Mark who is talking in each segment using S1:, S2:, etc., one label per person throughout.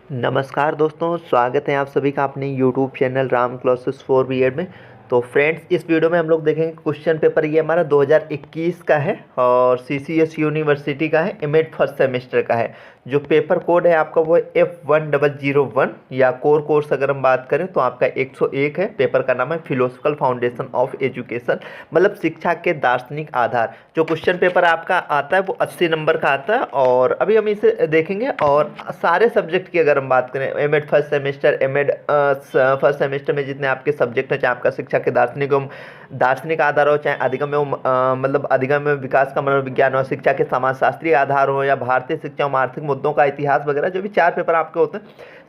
S1: नमस्कार दोस्तों, स्वागत है आप सभी का अपने YouTube channel Ram classes for BEd में। तो फ्रेंड्स, इस वीडियो में हम लोग देखेंगे क्वेश्चन पेपर। ये हमारा 2021 का है और CCS यूनिवर्सिटी का है, एमएड फर्स्ट सेमेस्टर का है। जो पेपर कोड है आपका वो F1001 या कोर कोर्स अगर हम बात करें तो आपका 101 है। पेपर का नाम है फिलोसफिकल फाउंडेशन ऑफ एजुकेशन, मतलब शिक्षा के दार्शनिक आधार। जो क्वेश्चन पेपर आपका आता है वो 80 नंबर का आता है और अभी हम इसे देखेंगे। और सारे सब्जेक्ट की अगर हम बात करें, MEd first semester, MEd first semester में जितने आपके सब्जेक्ट हैं, चाहे आपका शिक्षा के दार्शनिक आधार हो, चाहे अधिगम एवं मतलब अधिगम एवं विकास का मनोविज्ञान हो, शिक्षा के समाजशास्त्रीय आधार हो, या भारतीय शिक्षा एवं आर्थिक मुद्दों का इतिहास वगैरह, जो भी 4 पेपर आपके होते हैं,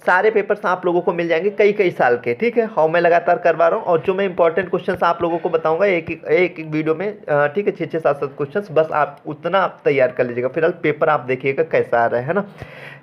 S1: सारे पेपर्स आप लोगों को मिल जाएंगे कई कई साल के। ठीक है, और मैं लगातार करवा रहा हूँ और जो मैं इंपॉर्टेंट क्वेश्चंस आप लोगों को बताऊंगा एक वीडियो में। ठीक है, 6 7 क्वेश्चंस, बस आप उतना आप तैयार कर लीजिएगा। फिलहाल पेपर आप देखिएगा कैसा आ रहा है ना।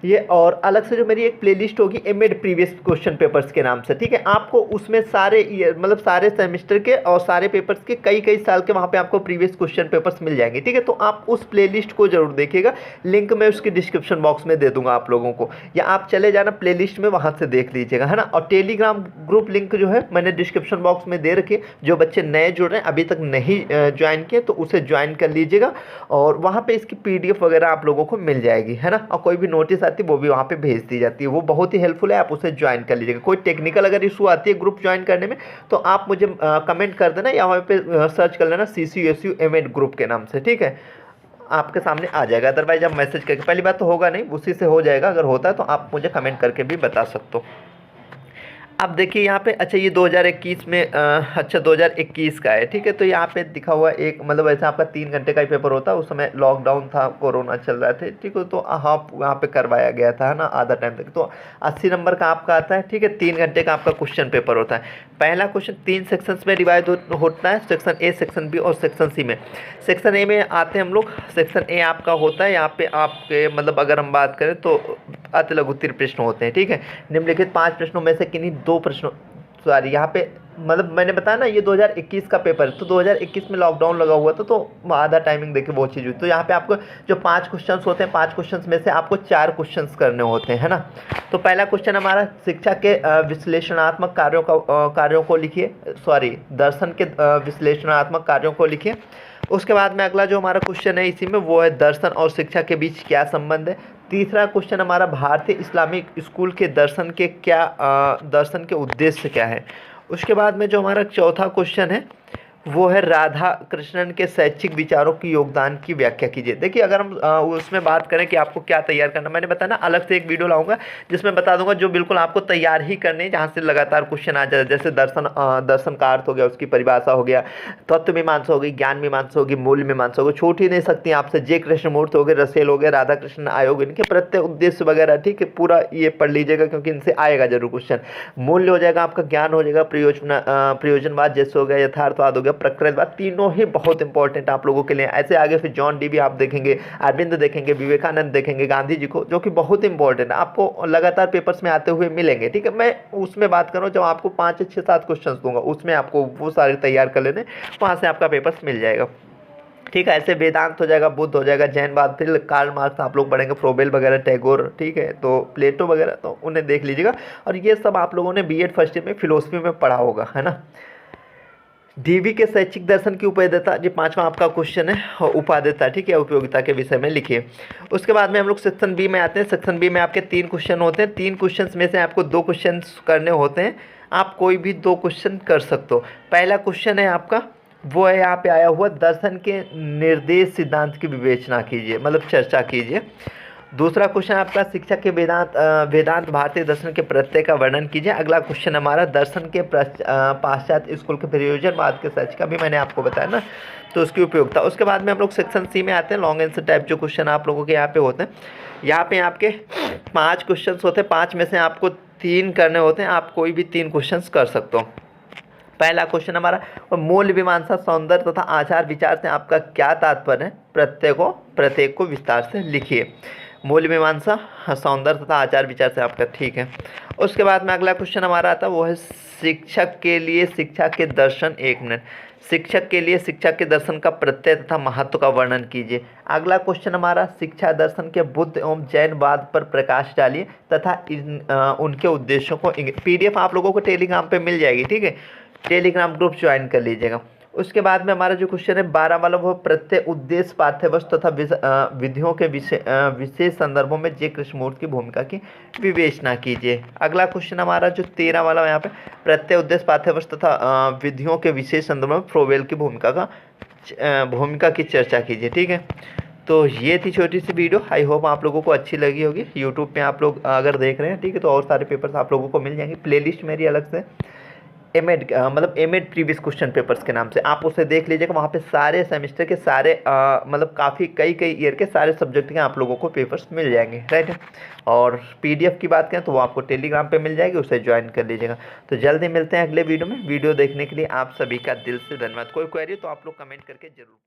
S1: ये और अलग से जो मेरी एक प्लेलिस्ट होगी एमएड प्रीवियस क्वेश्चन पेपर्स के नाम से। ठीक है, आपको उसमें सारे ईयर मतलब सारे सेमेस्टर के और सारे पेपर्स के कई कई साल के वहाँ पे आपको प्रीवियस क्वेश्चन पेपर्स मिल जाएंगे। ठीक है, तो आप उस प्लेलिस्ट को जरूर देखिएगा। लिंक मैं उसकी डिस्क्रिप्शन बॉक्स में दे दूंगा आप लोगों को, या आप चले जाना प्लेलिस्ट में, वहाँ से देख लीजिएगा, है ना। और टेलीग्राम ग्रुप लिंक जो है मैंने डिस्क्रिप्शन बॉक्स में दे रखी है। जो बच्चे नए जुड़ रहे हैं, अभी तक नहीं ज्वाइन किए, तो उसे ज्वाइन कर लीजिएगा और वहाँ पे इसकी PDF वगैरह आप लोगों को मिल जाएगी, है ना। और कोई भी नोटिस आती है वो भी वहाँ पे भेज दी जाती है, वो बहुत ही हेल्पफुल है, आप उसे ज्वाइन कर लीजिएगा। कोई टेक्निकल अगर इशू आती है ग्रुप ज्वाइन करने में तो आप मुझे कमेंट कर देना, या वहाँ पे सर्च कर लेना CCSU एमएड ग्रुप के नाम से। ठीक है, आपके सामने आ जाएगा। अदरवाइज आप मैसेज करके, पहली बात तो होगा नहीं, उसी से हो जाएगा। अगर होता है तो आप मुझे कमेंट करके भी बता सकते हो। अब देखिए यहाँ पे, अच्छा ये 2021 में अच्छा 2021 का है। ठीक है, तो यहाँ पे दिखा हुआ एक, मतलब ऐसा आपका 3 घंटे का ही पेपर होता है। उस समय लॉकडाउन था, कोरोना चल रहा था। ठीक है, तो हाँ वहाँ पे करवाया गया था, है ना, आधा टाइम तक। तो 80 नंबर का आपका आता है। ठीक है, 3 घंटे का आपका क्वेश्चन पेपर होता है। पहला क्वेश्चन 3 सेक्शंस में डिवाइड होता है, सेक्शन ए, सेक्शन बी और सेक्शन सी में। सेक्शन ए में आते हैं हम लोग। सेक्शन ए आपका होता है, यहाँ पे आपके मतलब अगर हम बात करें तो अति लघु उत्तीर्ण प्रश्न होते हैं। ठीक है, निम्नलिखित 5 प्रश्नों में से किन्हीं 2 प्रश्नों, सॉरी यहाँ पे मतलब मैंने बताया ना ये 2021 का पेपर है, तो 2021 में लॉकडाउन लगा हुआ था, तो आधा टाइमिंग देखिए वो चीज़ हुई। तो यहाँ पे आपको जो 5 क्वेश्चंस होते हैं, 5 क्वेश्चंस में से आपको 4 क्वेश्चंस करने होते हैं, है ना। तो पहला क्वेश्चन हमारा शिक्षा के विश्लेषणात्मक कार्यों को लिखिए, सॉरी दर्शन के विश्लेषणात्मक कार्यों को लिखिए। उसके बाद में अगला जो हमारा क्वेश्चन है इसी में, वो है दर्शन और शिक्षा के बीच क्या संबंध है। तीसरा क्वेश्चन हमारा भारतीय इस्लामिक स्कूल के दर्शन के उद्देश्य क्या है। उसके बाद में जो हमारा चौथा क्वेश्चन है वो है राधा कृष्णन के शैक्षिक विचारों की योगदान की व्याख्या कीजिए। देखिए अगर हम उसमें बात करें कि आपको क्या तैयार करना, मैंने बताया ना अलग से एक वीडियो लाऊंगा जिसमें बता दूंगा जो बिल्कुल आपको तैयार ही करने हैं, जहाँ से लगातार क्वेश्चन आ जाए। जैसे दर्शन का अर्थ हो गया, उसकी परिभाषा हो गया, तत्व मीमांसा होगी, ज्ञान मीमांसा होगी, मूल्य मीमांसा होगी, छूट ही नहीं सकती आपसे। जे कृष्णमूर्ति हो गए, रसेल हो गए, राधा कृष्ण आयोग, इनके प्रत्येक उद्देश्य वगैरह। ठीक है, पूरा ये पढ़ लीजिएगा क्योंकि इनसे आएगा जरूर क्वेश्चन। मूल्य हो जाएगा आपका, ज्ञान हो जाएगा, प्रयोजनवाद जैसे हो गया, यथार्थवाद हो गया, प्रकृतिवाद, तीनों ही बहुत इंपॉर्टेंट आप लोगों के लिए। ऐसे आगे फिर जॉन डी भी आप देखेंगे, अरविंद देखेंगे, विवेकानंद देखेंगे, गांधी जी को, जो कि बहुत इंपॉर्टेंट है, आपको लगातार पेपर्स में आते हुए मिलेंगे। ठीक है, मैं उसमें बात कर रहा हूँ जब आपको 5 6 7 क्वेश्चन दूंगा, उसमें आपको वो सारे तैयार कर लेने, वहाँ से आपका पेपर्स मिल जाएगा। ठीक है, ऐसे वेदांत हो जाएगा, बुद्ध हो जाएगा, जैनवाद, फिर कार्ल मार्क्स आप लोग पढ़ेंगे, फ्रोबेल वगैरह, टैगोर, ठीक है, तो प्लेटो वगैरह, तो उन्हें देख लीजिएगा। और ये सब आप लोगों ने बीएड फर्स्ट ईयर में फिलोसफी में पढ़ा होगा, है ना। डीवी के शैक्षिक दर्शन की उपादेयता, ये 5वां आपका क्वेश्चन है, उपादेयता। ठीक है, उपयोगिता के विषय में लिखिए। उसके बाद में हम लोग सेक्शन बी में आते हैं। सेक्शन बी में आपके 3 क्वेश्चन होते हैं। 3 क्वेश्चन में से आपको 2 क्वेश्चन करने होते हैं, आप कोई भी 2 क्वेश्चन कर सकते हो। पहला क्वेश्चन है आपका, वो है यहाँ पे आया हुआ, दर्शन के निर्देश सिद्धांत की विवेचना कीजिए, मतलब चर्चा कीजिए। दूसरा क्वेश्चन आपका, शिक्षा के वेदांत भारतीय दर्शन के प्रत्यय का वर्णन कीजिए। अगला क्वेश्चन हमारा, दर्शन के पाश्चात्य स्कूल के प्रयोजनवाद के सच का भी मैंने आपको बताया ना, तो उसकी उपयोगिता। उसके बाद में हम लोग सेक्शन सी में आते हैं। लॉन्ग आंसर टाइप जो क्वेश्चन आप लोगों के यहाँ पे होते हैं, यहाँ पे आपके 5 क्वेश्चन होते हैं, 5 में से आपको 3 करने होते हैं, आप कोई भी 3 क्वेश्चन कर सकते हो। पहला क्वेश्चन हमारा, मूल मीमांसा, सौंदर्य तथा आचार विचार से आपका क्या तात्पर्य है, प्रत्येक को विस्तार से लिखिए। मूल मीमांसा, सौंदर्य तथा आचार विचार से आपका, ठीक है। उसके बाद में अगला क्वेश्चन हमारा आता है, वो है शिक्षक के लिए शिक्षा के दर्शन। 1 मिनट। शिक्षक के लिए शिक्षा के दर्शन का प्रत्यय तथा महत्व का वर्णन कीजिए। अगला क्वेश्चन हमारा, शिक्षा दर्शन के बुद्ध एवं जैनवाद पर प्रकाश डालिए तथा उनके उद्देश्यों को PDF आप लोगों को टेलीग्राम पे मिल जाएगी, ठीक है। टेलीग्राम ग्रुप ज्वाइन कर लीजिएगा। उसके बाद में हमारा जो क्वेश्चन है 12 वाला, वो प्रत्यय उद्देश्य पाठ्यवस्तु तथा विधियों के विशेष संदर्भों में जे कृष्णमूर्ति की भूमिका की विवेचना कीजिए। अगला क्वेश्चन हमारा जो 13 वाला, यहाँ पे प्रत्यय उद्देश्य पाठ्यवस्तु तथा विधियों के विशेष संदर्भों में फ्रोवेल की भूमिका की चर्चा कीजिए, ठीक है। तो ये थी छोटी सी वीडियो, आई होप आप लोगों को अच्छी लगी होगी। यूट्यूब पे आप लोग अगर देख रहे हैं, ठीक है, तो और सारे पेपर्स आप लोगों को मिल जाएंगे। प्लेलिस्ट मेरी अलग से एमएड मतलब एमएड प्रीवियस क्वेश्चन पेपर्स के नाम से, आप उसे देख लीजिएगा। वहाँ पे सारे सेमेस्टर के सारे मतलब काफ़ी कई ईयर के सारे सब्जेक्ट के आप लोगों को पेपर्स मिल जाएंगे, राइट। और PDF की बात करें तो वो आपको टेलीग्राम पे मिल जाएगी, उसे ज्वाइन कर लीजिएगा। तो जल्दी मिलते हैं अगले वीडियो में। वीडियो देखने के लिए आप सभी का दिल से धन्यवाद। कोई क्वेरी तो आप लोग कमेंट करके जरूर